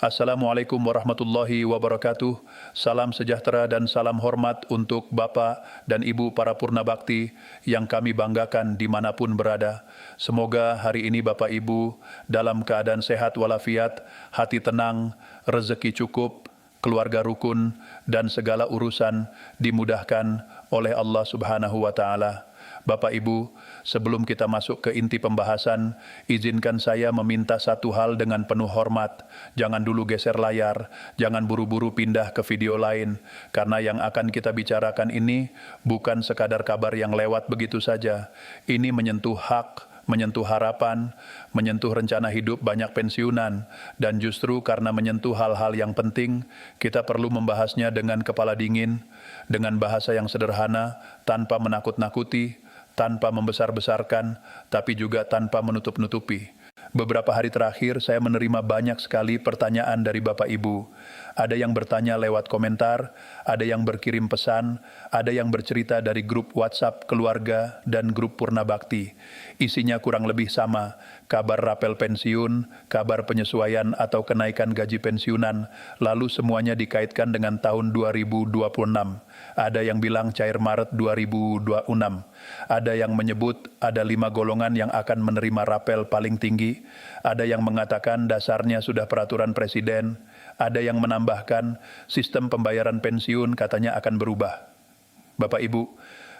Assalamualaikum warahmatullahi wabarakatuh. Salam sejahtera dan salam hormat untuk Bapak dan Ibu para Purna Bakti yang kami banggakan dimanapun berada. Semoga hari ini Bapak Ibu dalam keadaan sehat walafiat, hati tenang, rezeki cukup, keluarga rukun, dan segala urusan dimudahkan oleh Allah Subhanahu wa Ta'ala. Bapak Ibu, sebelum kita masuk ke inti pembahasan, izinkan saya meminta satu hal dengan penuh hormat. Jangan dulu geser layar, jangan buru-buru pindah ke video lain, karena yang akan kita bicarakan ini bukan sekadar kabar yang lewat begitu saja. Ini menyentuh hak, menyentuh harapan, menyentuh rencana hidup banyak pensiunan, dan justru karena menyentuh hal-hal yang penting, kita perlu membahasnya dengan kepala dingin, dengan bahasa yang sederhana, tanpa menakut-nakuti, tanpa membesar-besarkan, tapi juga tanpa menutup-nutupi. Beberapa hari terakhir saya menerima banyak sekali pertanyaan dari Bapak Ibu. Ada yang bertanya lewat komentar, ada yang berkirim pesan, ada yang bercerita dari grup WhatsApp keluarga dan grup Purna Bakti. Isinya kurang lebih sama, kabar rapel pensiun, kabar penyesuaian atau kenaikan gaji pensiunan, lalu semuanya dikaitkan dengan tahun 2026. Ada yang bilang cair Maret 2026. Ada yang menyebut ada 5 golongan yang akan menerima rapel paling tinggi. Ada yang mengatakan dasarnya sudah peraturan presiden. Ada yang menambahkan sistem pembayaran pensiun katanya akan berubah. Bapak Ibu,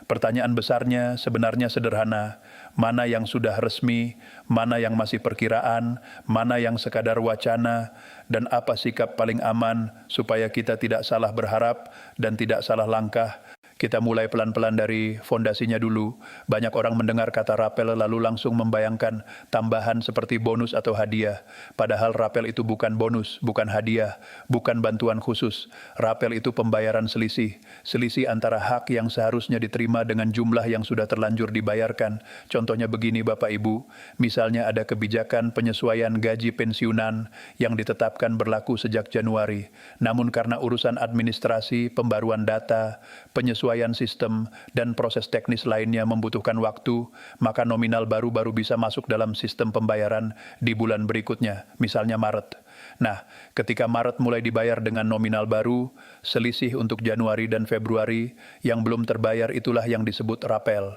pertanyaan besarnya sebenarnya sederhana. Mana yang sudah resmi, mana yang masih perkiraan, mana yang sekadar wacana, dan apa sikap paling aman supaya kita tidak salah berharap dan tidak salah langkah. Kita mulai pelan-pelan dari fondasinya dulu. Banyak orang mendengar kata rapel lalu langsung membayangkan tambahan seperti bonus atau hadiah. Padahal rapel itu bukan bonus, bukan hadiah, bukan bantuan khusus. Rapel itu pembayaran selisih. Selisih antara hak yang seharusnya diterima dengan jumlah yang sudah terlanjur dibayarkan. Contohnya begini Bapak Ibu, misalnya ada kebijakan penyesuaian gaji pensiunan yang ditetapkan berlaku sejak Januari. Namun karena urusan administrasi, pembaruan data, penyesuaian sistem, dan proses teknis lainnya membutuhkan waktu, maka nominal baru bisa masuk dalam sistem pembayaran di bulan berikutnya, misalnya Maret. Nah, ketika Maret mulai dibayar dengan nominal baru, selisih untuk Januari dan Februari yang belum terbayar itulah yang disebut rapel.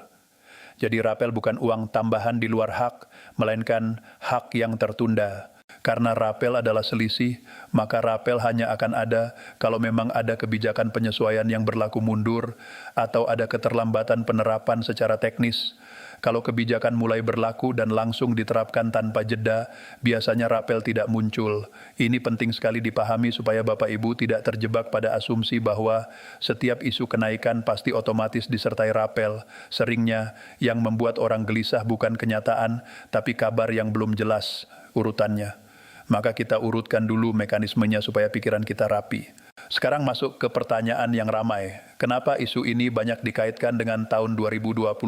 Jadi rapel bukan uang tambahan di luar hak, melainkan hak yang tertunda. Karena rapel adalah selisih, maka rapel hanya akan ada kalau memang ada kebijakan penyesuaian yang berlaku mundur atau ada keterlambatan penerapan secara teknis. Kalau kebijakan mulai berlaku dan langsung diterapkan tanpa jeda, biasanya rapel tidak muncul. Ini penting sekali dipahami supaya Bapak Ibu tidak terjebak pada asumsi bahwa setiap isu kenaikan pasti otomatis disertai rapel. Seringnya, yang membuat orang gelisah bukan kenyataan, tapi kabar yang belum jelas urutannya. Maka kita urutkan dulu mekanismenya supaya pikiran kita rapi. Sekarang masuk ke pertanyaan yang ramai. Kenapa isu ini banyak dikaitkan dengan tahun 2026?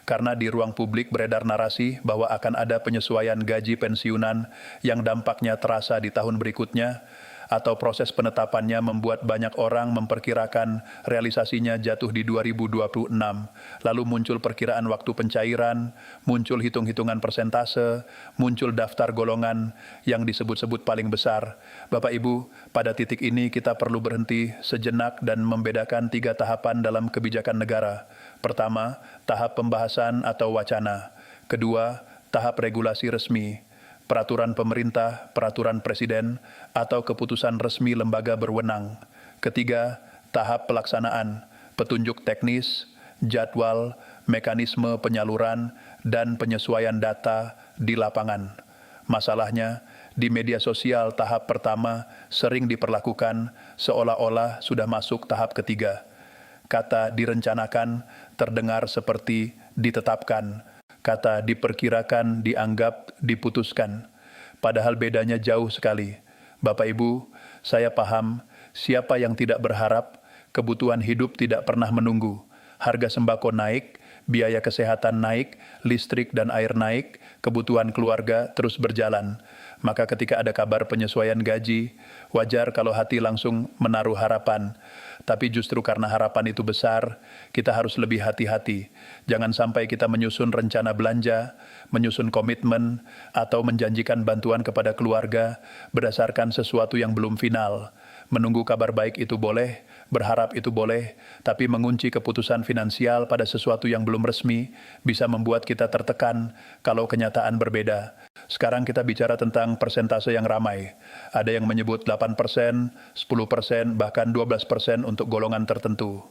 Karena di ruang publik beredar narasi bahwa akan ada penyesuaian gaji pensiunan yang dampaknya terasa di tahun berikutnya, atau proses penetapannya membuat banyak orang memperkirakan realisasinya jatuh di 2026. Lalu muncul perkiraan waktu pencairan, muncul hitung-hitungan persentase, muncul daftar golongan yang disebut-sebut paling besar. Bapak Ibu, pada titik ini kita perlu berhenti sejenak dan membedakan 3 tahapan dalam kebijakan negara. Pertama, tahap pembahasan atau wacana. Kedua, tahap regulasi resmi. Peraturan pemerintah, peraturan presiden, atau keputusan resmi lembaga berwenang. Ketiga, tahap pelaksanaan, petunjuk teknis, jadwal, mekanisme penyaluran, dan penyesuaian data di lapangan. Masalahnya, di media sosial tahap pertama sering diperlakukan seolah-olah sudah masuk tahap ketiga. Kata direncanakan terdengar seperti ditetapkan. Kata diperkirakan dianggap diputuskan. Padahal bedanya jauh sekali. Bapak Ibu, saya paham siapa yang tidak berharap, kebutuhan hidup tidak pernah menunggu. Harga sembako naik, biaya kesehatan naik, listrik dan air naik, kebutuhan keluarga terus berjalan. Maka ketika ada kabar penyesuaian gaji, wajar kalau hati langsung menaruh harapan. Tapi justru karena harapan itu besar, kita harus lebih hati-hati. Jangan sampai kita menyusun rencana belanja, menyusun komitmen, atau menjanjikan bantuan kepada keluarga berdasarkan sesuatu yang belum final. Menunggu kabar baik itu boleh, berharap itu boleh, tapi mengunci keputusan finansial pada sesuatu yang belum resmi bisa membuat kita tertekan kalau kenyataan berbeda. Sekarang kita bicara tentang persentase yang ramai. Ada yang menyebut 8%, 10%, bahkan 12% untuk golongan tertentu.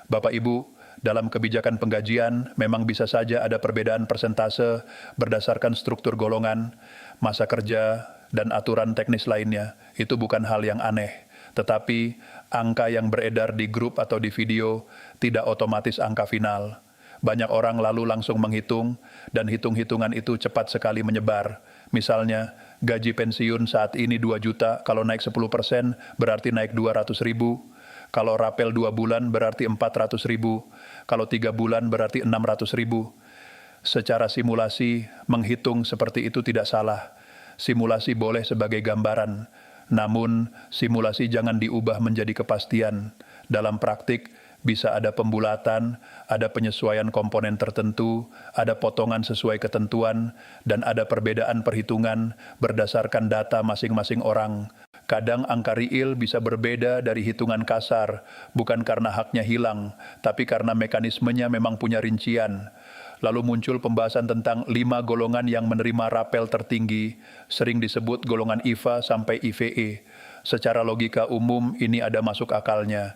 Bapak Ibu, dalam kebijakan penggajian memang bisa saja ada perbedaan persentase berdasarkan struktur golongan, masa kerja, dan aturan teknis lainnya. Itu bukan hal yang aneh. Tetapi angka yang beredar di grup atau di video tidak otomatis angka final. Banyak orang lalu langsung menghitung, dan hitung-hitungan itu cepat sekali menyebar. Misalnya, gaji pensiun saat ini 2 juta, kalau naik 10% berarti naik 200 ribu. Kalau rapel 2 bulan berarti 400 ribu. Kalau 3 bulan berarti 600 ribu. Secara simulasi, menghitung seperti itu tidak salah. Simulasi boleh sebagai gambaran. Namun, simulasi jangan diubah menjadi kepastian. Dalam praktik, bisa ada pembulatan, ada penyesuaian komponen tertentu, ada potongan sesuai ketentuan, dan ada perbedaan perhitungan berdasarkan data masing-masing orang. Kadang angka real bisa berbeda dari hitungan kasar, bukan karena haknya hilang, tapi karena mekanismenya memang punya rincian. Lalu muncul pembahasan tentang 5 golongan yang menerima rapel tertinggi, sering disebut golongan IVA sampai IVE. Secara logika umum ini ada masuk akalnya.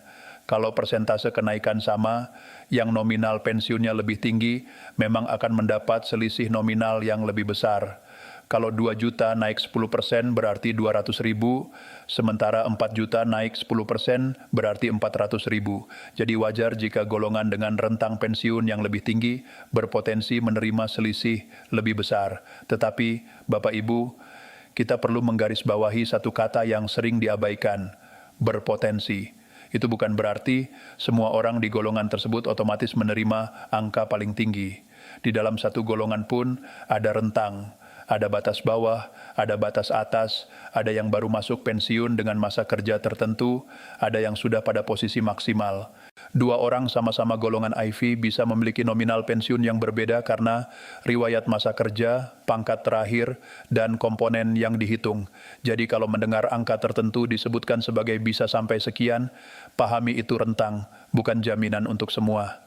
Kalau persentase kenaikan sama, yang nominal pensiunnya lebih tinggi, memang akan mendapat selisih nominal yang lebih besar. Kalau 2 juta naik 10% berarti 200 ribu, sementara 4 juta naik 10% berarti 400 ribu. Jadi wajar jika golongan dengan rentang pensiun yang lebih tinggi berpotensi menerima selisih lebih besar. Tetapi, Bapak Ibu, kita perlu menggarisbawahi satu kata yang sering diabaikan, berpotensi. Itu bukan berarti semua orang di golongan tersebut otomatis menerima angka paling tinggi. Di dalam satu golongan pun ada rentang. Ada batas bawah, ada batas atas, ada yang baru masuk pensiun dengan masa kerja tertentu, ada yang sudah pada posisi maksimal. 2 orang sama-sama golongan IV bisa memiliki nominal pensiun yang berbeda karena riwayat masa kerja, pangkat terakhir, dan komponen yang dihitung. Jadi kalau mendengar angka tertentu disebutkan sebagai bisa sampai sekian, pahami itu rentang, bukan jaminan untuk semua.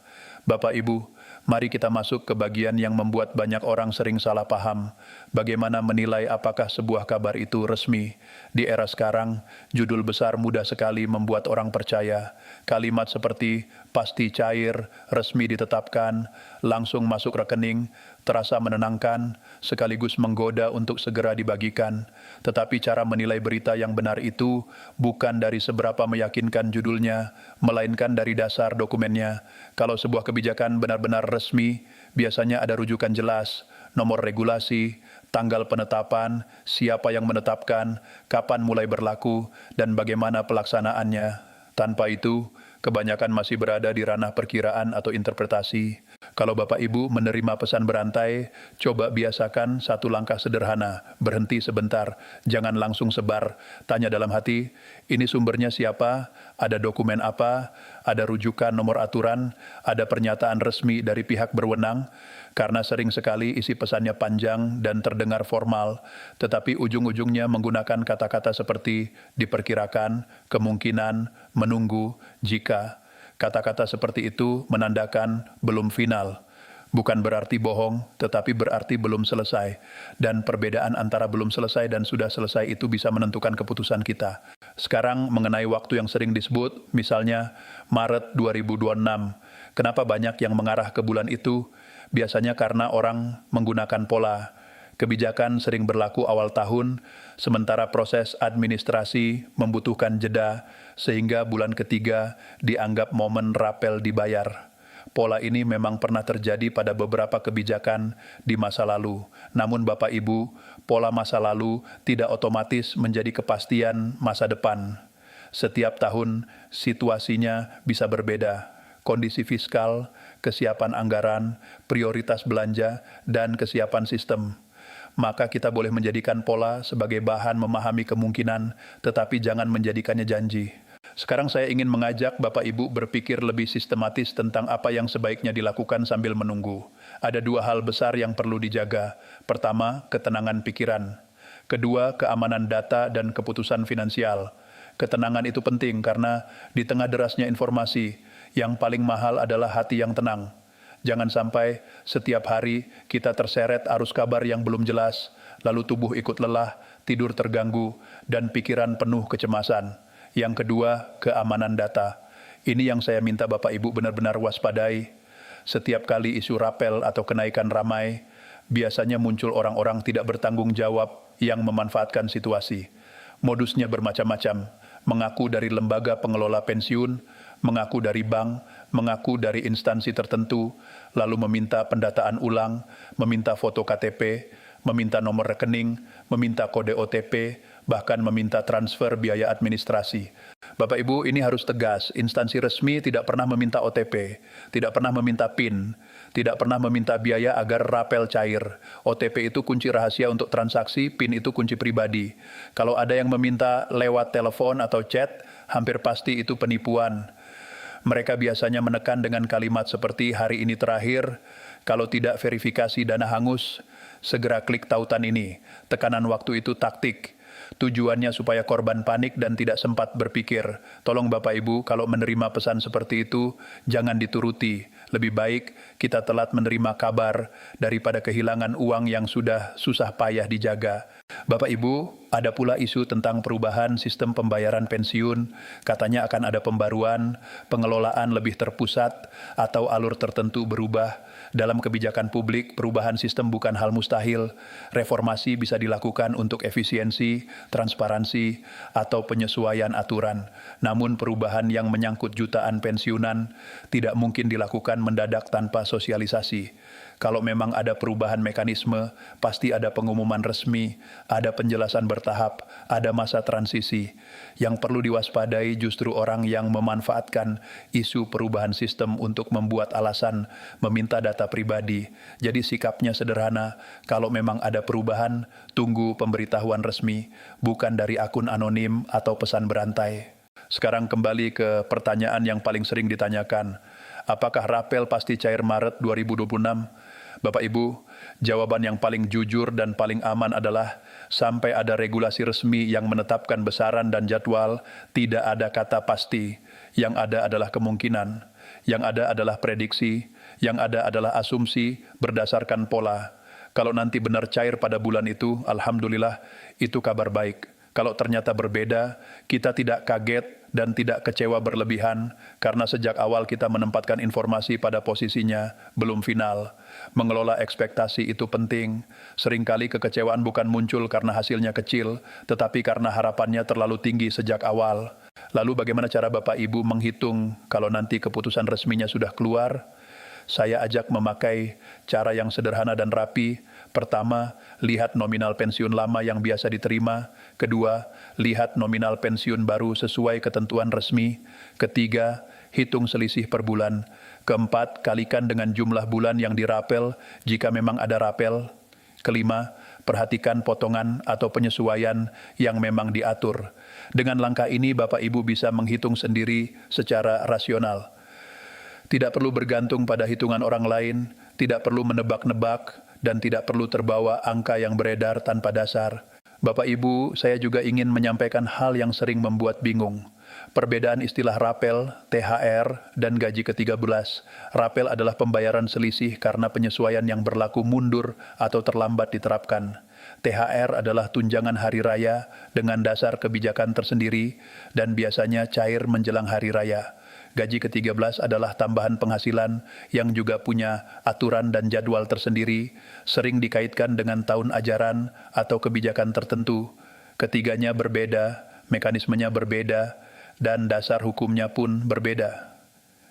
Bapak Ibu, mari kita masuk ke bagian yang membuat banyak orang sering salah paham. Bagaimana menilai apakah sebuah kabar itu resmi? Di era sekarang, judul besar mudah sekali membuat orang percaya. Kalimat seperti pasti cair, resmi ditetapkan, langsung masuk rekening, terasa menenangkan, sekaligus menggoda untuk segera dibagikan. Tetapi cara menilai berita yang benar itu bukan dari seberapa meyakinkan judulnya, melainkan dari dasar dokumennya. Kalau sebuah kebijakan benar-benar resmi, biasanya ada rujukan jelas, nomor regulasi, tanggal penetapan, siapa yang menetapkan, kapan mulai berlaku, dan bagaimana pelaksanaannya. Tanpa itu, kebanyakan masih berada di ranah perkiraan atau interpretasi. Kalau Bapak Ibu menerima pesan berantai, coba biasakan satu langkah sederhana, berhenti sebentar, jangan langsung sebar. Tanya dalam hati, ini sumbernya siapa, ada dokumen apa, ada rujukan nomor aturan, ada pernyataan resmi dari pihak berwenang, karena sering sekali isi pesannya panjang dan terdengar formal, tetapi ujung-ujungnya menggunakan kata-kata seperti diperkirakan, kemungkinan, menunggu, jika. Kata-kata seperti itu menandakan belum final. Bukan berarti bohong, tetapi berarti belum selesai. Dan perbedaan antara belum selesai dan sudah selesai itu bisa menentukan keputusan kita. Sekarang mengenai waktu yang sering disebut, misalnya Maret 2026. Kenapa banyak yang mengarah ke bulan itu? Biasanya karena orang menggunakan pola. Kebijakan sering berlaku awal tahun, sementara proses administrasi membutuhkan jeda, sehingga bulan ketiga dianggap momen rapel dibayar. Pola ini memang pernah terjadi pada beberapa kebijakan di masa lalu. Namun Bapak Ibu, pola masa lalu tidak otomatis menjadi kepastian masa depan. Setiap tahun situasinya bisa berbeda. Kondisi fiskal, kesiapan anggaran, prioritas belanja, dan kesiapan sistem. Maka kita boleh menjadikan pola sebagai bahan memahami kemungkinan, tetapi jangan menjadikannya janji. Sekarang saya ingin mengajak Bapak Ibu berpikir lebih sistematis tentang apa yang sebaiknya dilakukan sambil menunggu. Ada dua hal besar yang perlu dijaga. Pertama, ketenangan pikiran. Kedua, keamanan data dan keputusan finansial. Ketenangan itu penting karena di tengah derasnya informasi, yang paling mahal adalah hati yang tenang. Jangan sampai setiap hari kita terseret arus kabar yang belum jelas, lalu tubuh ikut lelah, tidur terganggu, dan pikiran penuh kecemasan. Yang kedua, keamanan data. Ini yang saya minta Bapak Ibu benar-benar waspadai. Setiap kali isu rapel atau kenaikan ramai, biasanya muncul orang-orang tidak bertanggung jawab yang memanfaatkan situasi. Modusnya bermacam-macam, mengaku dari lembaga pengelola pensiun, mengaku dari bank, mengaku dari instansi tertentu, lalu meminta pendataan ulang, meminta foto KTP, meminta nomor rekening, meminta kode OTP, bahkan meminta transfer biaya administrasi. Bapak Ibu, ini harus tegas, instansi resmi tidak pernah meminta OTP, tidak pernah meminta PIN, tidak pernah meminta biaya agar rapel cair. OTP itu kunci rahasia untuk transaksi, PIN itu kunci pribadi. Kalau ada yang meminta lewat telepon atau chat, hampir pasti itu penipuan. Mereka biasanya menekan dengan kalimat seperti hari ini terakhir, kalau tidak verifikasi dana hangus, segera klik tautan ini. Tekanan waktu itu taktik. Tujuannya supaya korban panik dan tidak sempat berpikir. Tolong Bapak Ibu, kalau menerima pesan seperti itu, jangan dituruti. Lebih baik kita telat menerima kabar daripada kehilangan uang yang sudah susah payah dijaga. Bapak Ibu, ada pula isu tentang perubahan sistem pembayaran pensiun. Katanya akan ada pembaruan, pengelolaan lebih terpusat, atau alur tertentu berubah. Dalam kebijakan publik, perubahan sistem bukan hal mustahil. Reformasi bisa dilakukan untuk efisiensi, transparansi, atau penyesuaian aturan. Namun perubahan yang menyangkut jutaan pensiunan tidak mungkin dilakukan mendadak tanpa sosialisasi. Kalau memang ada perubahan mekanisme, pasti ada pengumuman resmi, ada penjelasan bertahap, ada masa transisi. Yang perlu diwaspadai justru orang yang memanfaatkan isu perubahan sistem untuk membuat alasan meminta data pribadi. Jadi sikapnya sederhana, kalau memang ada perubahan, tunggu pemberitahuan resmi, bukan dari akun anonim atau pesan berantai. Sekarang kembali ke pertanyaan yang paling sering ditanyakan. Apakah rapel pasti cair Maret 2026? Bapak Ibu, jawaban yang paling jujur dan paling aman adalah sampai ada regulasi resmi yang menetapkan besaran dan jadwal, tidak ada kata pasti. Yang ada adalah kemungkinan, yang ada adalah prediksi, yang ada adalah asumsi berdasarkan pola. Kalau nanti benar cair pada bulan itu, alhamdulillah, itu kabar baik. Kalau ternyata berbeda, kita tidak kaget dan tidak kecewa berlebihan, karena sejak awal kita menempatkan informasi pada posisinya, belum final. Mengelola ekspektasi itu penting. Seringkali kekecewaan bukan muncul karena hasilnya kecil, tetapi karena harapannya terlalu tinggi sejak awal. Lalu bagaimana cara Bapak Ibu menghitung kalau nanti keputusan resminya sudah keluar? Saya ajak memakai cara yang sederhana dan rapi. Pertama, lihat nominal pensiun lama yang biasa diterima. Kedua, lihat nominal pensiun baru sesuai ketentuan resmi. Ketiga, hitung selisih per bulan. Keempat, kalikan dengan jumlah bulan yang dirapel jika memang ada rapel. Kelima, perhatikan potongan atau penyesuaian yang memang diatur. Dengan langkah ini, Bapak Ibu bisa menghitung sendiri secara rasional. Tidak perlu bergantung pada hitungan orang lain, tidak perlu menebak-nebak, dan tidak perlu terbawa angka yang beredar tanpa dasar. Bapak Ibu, saya juga ingin menyampaikan hal yang sering membuat bingung. Perbedaan istilah rapel, THR, dan gaji ke-13. Rapel adalah pembayaran selisih karena penyesuaian yang berlaku mundur atau terlambat diterapkan. THR adalah tunjangan hari raya dengan dasar kebijakan tersendiri dan biasanya cair menjelang hari raya. Gaji ke-13 adalah tambahan penghasilan yang juga punya aturan dan jadwal tersendiri, sering dikaitkan dengan tahun ajaran atau kebijakan tertentu. Ketiganya berbeda, mekanismenya berbeda, dan dasar hukumnya pun berbeda.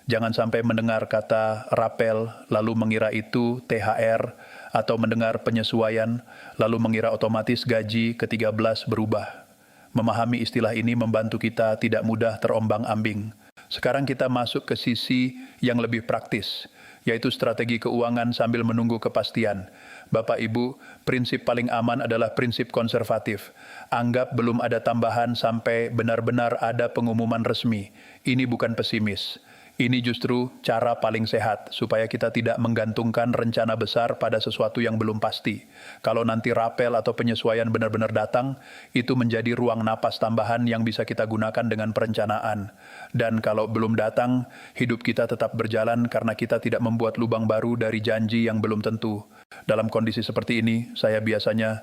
Jangan sampai mendengar kata rapel lalu mengira itu THR, atau mendengar penyesuaian lalu mengira otomatis gaji ke-13 berubah. Memahami istilah ini membantu kita tidak mudah terombang-ambing. Sekarang kita masuk ke sisi yang lebih praktis. yaitu strategi keuangan sambil menunggu kepastian. Bapak Ibu, prinsip paling aman adalah prinsip konservatif. Anggap belum ada tambahan sampai benar-benar ada pengumuman resmi. Ini bukan pesimis. Ini justru cara paling sehat, supaya kita tidak menggantungkan rencana besar pada sesuatu yang belum pasti. Kalau nanti rapel atau penyesuaian benar-benar datang, itu menjadi ruang napas tambahan yang bisa kita gunakan dengan perencanaan. Dan kalau belum datang, hidup kita tetap berjalan karena kita tidak membuat lubang baru dari janji yang belum tentu. Dalam kondisi seperti ini, saya biasanya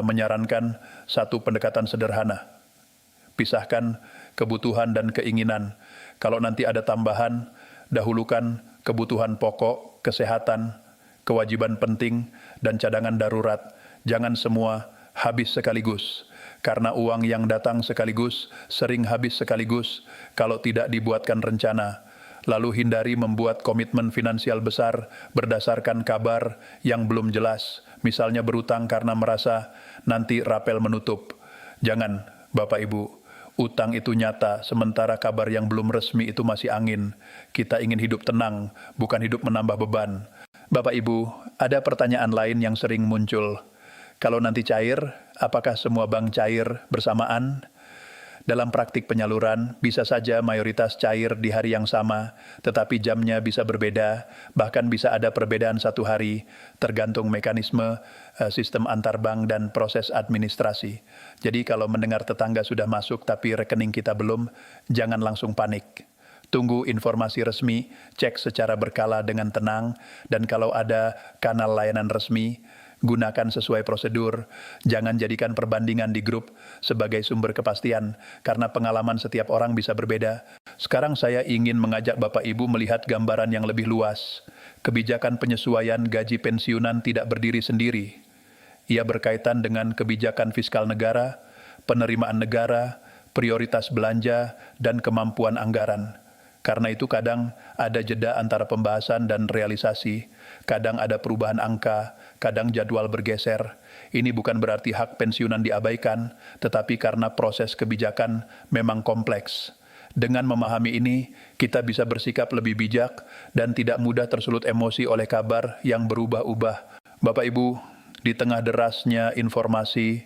menyarankan satu pendekatan sederhana. Pisahkan kebutuhan dan keinginan. Kalau nanti ada tambahan, dahulukan kebutuhan pokok, kesehatan, kewajiban penting, dan cadangan darurat. Jangan semua habis sekaligus. Karena uang yang datang sekaligus, sering habis sekaligus kalau tidak dibuatkan rencana. Lalu hindari membuat komitmen finansial besar berdasarkan kabar yang belum jelas. Misalnya berutang karena merasa nanti rapel menutup. Jangan, Bapak Ibu. Utang itu nyata, sementara kabar yang belum resmi itu masih angin. Kita ingin hidup tenang, bukan hidup menambah beban. Bapak Ibu, ada pertanyaan lain yang sering muncul. Kalau nanti cair, apakah semua bank cair bersamaan? Dalam praktik penyaluran, bisa saja mayoritas cair di hari yang sama, tetapi jamnya bisa berbeda, bahkan bisa ada perbedaan satu hari, tergantung mekanisme, sistem antar bank dan proses administrasi. Jadi kalau mendengar tetangga sudah masuk tapi rekening kita belum, jangan langsung panik. Tunggu informasi resmi, cek secara berkala dengan tenang, dan kalau ada kanal layanan resmi, gunakan sesuai prosedur. Jangan jadikan perbandingan di grup sebagai sumber kepastian, karena pengalaman setiap orang bisa berbeda. Sekarang saya ingin mengajak Bapak Ibu melihat gambaran yang lebih luas. Kebijakan penyesuaian gaji pensiunan tidak berdiri sendiri. Ia berkaitan dengan kebijakan fiskal negara, penerimaan negara, prioritas belanja, dan kemampuan anggaran. Karena itu kadang ada jeda antara pembahasan dan realisasi, kadang ada perubahan angka, kadang jadwal bergeser. Ini bukan berarti hak pensiunan diabaikan, tetapi karena proses kebijakan memang kompleks. Dengan memahami ini, kita bisa bersikap lebih bijak dan tidak mudah tersulut emosi oleh kabar yang berubah-ubah. Bapak Ibu, di tengah derasnya informasi,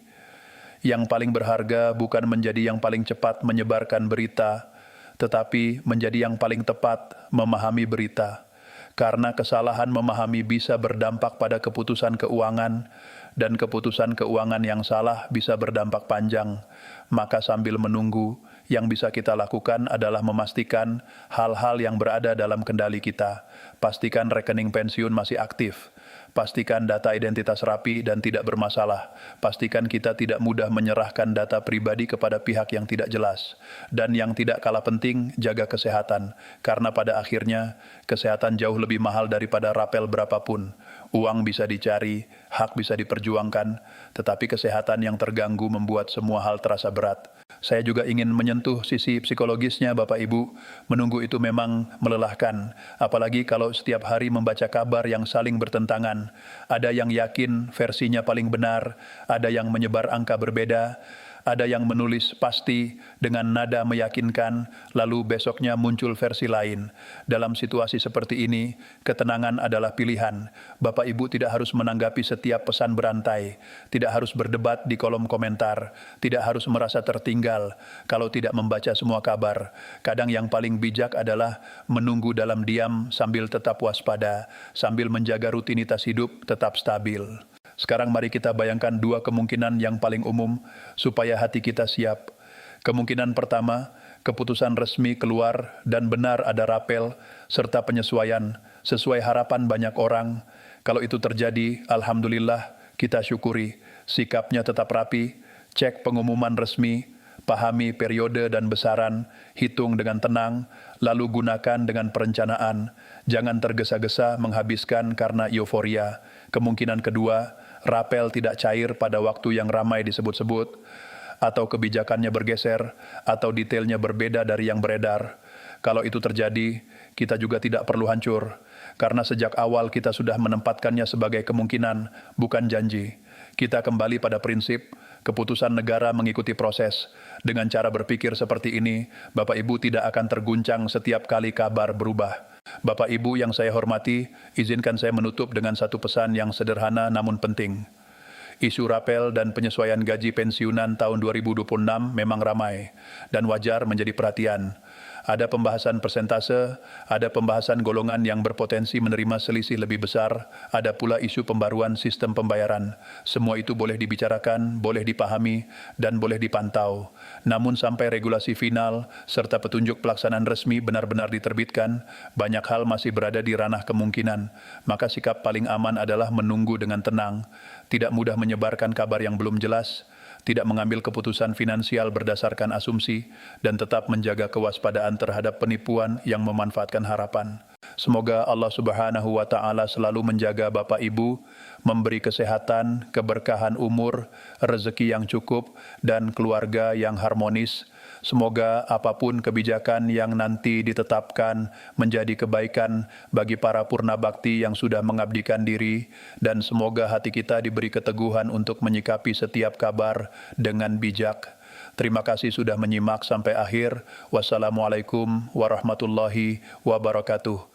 yang paling berharga bukan menjadi yang paling cepat menyebarkan berita, tetapi menjadi yang paling tepat memahami berita. Karena kesalahan memahami bisa berdampak pada keputusan keuangan, dan keputusan keuangan yang salah bisa berdampak panjang. Maka sambil menunggu, yang bisa kita lakukan adalah memastikan hal-hal yang berada dalam kendali kita. Pastikan rekening pensiun masih aktif. Pastikan data identitas rapi dan tidak bermasalah. Pastikan kita tidak mudah menyerahkan data pribadi kepada pihak yang tidak jelas. Dan yang tidak kalah penting, jaga kesehatan. Karena pada akhirnya, kesehatan jauh lebih mahal daripada rapel berapapun. Uang bisa dicari, hak bisa diperjuangkan, tetapi kesehatan yang terganggu membuat semua hal terasa berat. Saya juga ingin menyentuh sisi psikologisnya, Bapak Ibu. Menunggu itu memang melelahkan, apalagi kalau setiap hari membaca kabar yang saling bertentangan. Ada yang yakin versinya paling benar, ada yang menyebar angka berbeda, ada yang menulis pasti dengan nada meyakinkan, lalu besoknya muncul versi lain. Dalam situasi seperti ini, ketenangan adalah pilihan. Bapak Ibu tidak harus menanggapi setiap pesan berantai, tidak harus berdebat di kolom komentar, tidak harus merasa tertinggal kalau tidak membaca semua kabar. Kadang yang paling bijak adalah menunggu dalam diam sambil tetap waspada, sambil menjaga rutinitas hidup tetap stabil. Sekarang mari kita bayangkan dua kemungkinan yang paling umum supaya hati kita siap. Kemungkinan pertama, keputusan resmi keluar dan benar ada rapel serta penyesuaian sesuai harapan banyak orang. Kalau itu terjadi, alhamdulillah, kita syukuri. Sikapnya tetap rapi, cek pengumuman resmi, pahami periode dan besaran, hitung dengan tenang, lalu gunakan dengan perencanaan. Jangan tergesa-gesa menghabiskan karena euforia. Kemungkinan kedua, rapel tidak cair pada waktu yang ramai disebut-sebut, atau kebijakannya bergeser, atau detailnya berbeda dari yang beredar. Kalau itu terjadi, kita juga tidak perlu hancur, karena sejak awal kita sudah menempatkannya sebagai kemungkinan, bukan janji. Kita kembali pada prinsip, keputusan negara mengikuti proses. Dengan cara berpikir seperti ini, Bapak Ibu tidak akan terguncang setiap kali kabar berubah. Bapak Ibu yang saya hormati, izinkan saya menutup dengan satu pesan yang sederhana namun penting. Isu rapel dan penyesuaian gaji pensiunan tahun 2026 memang ramai dan wajar menjadi perhatian. Ada pembahasan persentase, ada pembahasan golongan yang berpotensi menerima selisih lebih besar, ada pula isu pembaruan sistem pembayaran. Semua itu boleh dibicarakan, boleh dipahami, dan boleh dipantau. Namun sampai regulasi final serta petunjuk pelaksanaan resmi benar-benar diterbitkan, banyak hal masih berada di ranah kemungkinan. Maka sikap paling aman adalah menunggu dengan tenang, tidak mudah menyebarkan kabar yang belum jelas, tidak mengambil keputusan finansial berdasarkan asumsi, dan tetap menjaga kewaspadaan terhadap penipuan yang memanfaatkan harapan. Semoga Allah Subhanahu wa Ta'ala selalu menjaga Bapak Ibu, memberi kesehatan, keberkahan umur, rezeki yang cukup, dan keluarga yang harmonis. Semoga apapun kebijakan yang nanti ditetapkan menjadi kebaikan bagi para purna bakti yang sudah mengabdikan diri, dan semoga hati kita diberi keteguhan untuk menyikapi setiap kabar dengan bijak. Terima kasih sudah menyimak sampai akhir. Wassalamualaikum warahmatullahi wabarakatuh.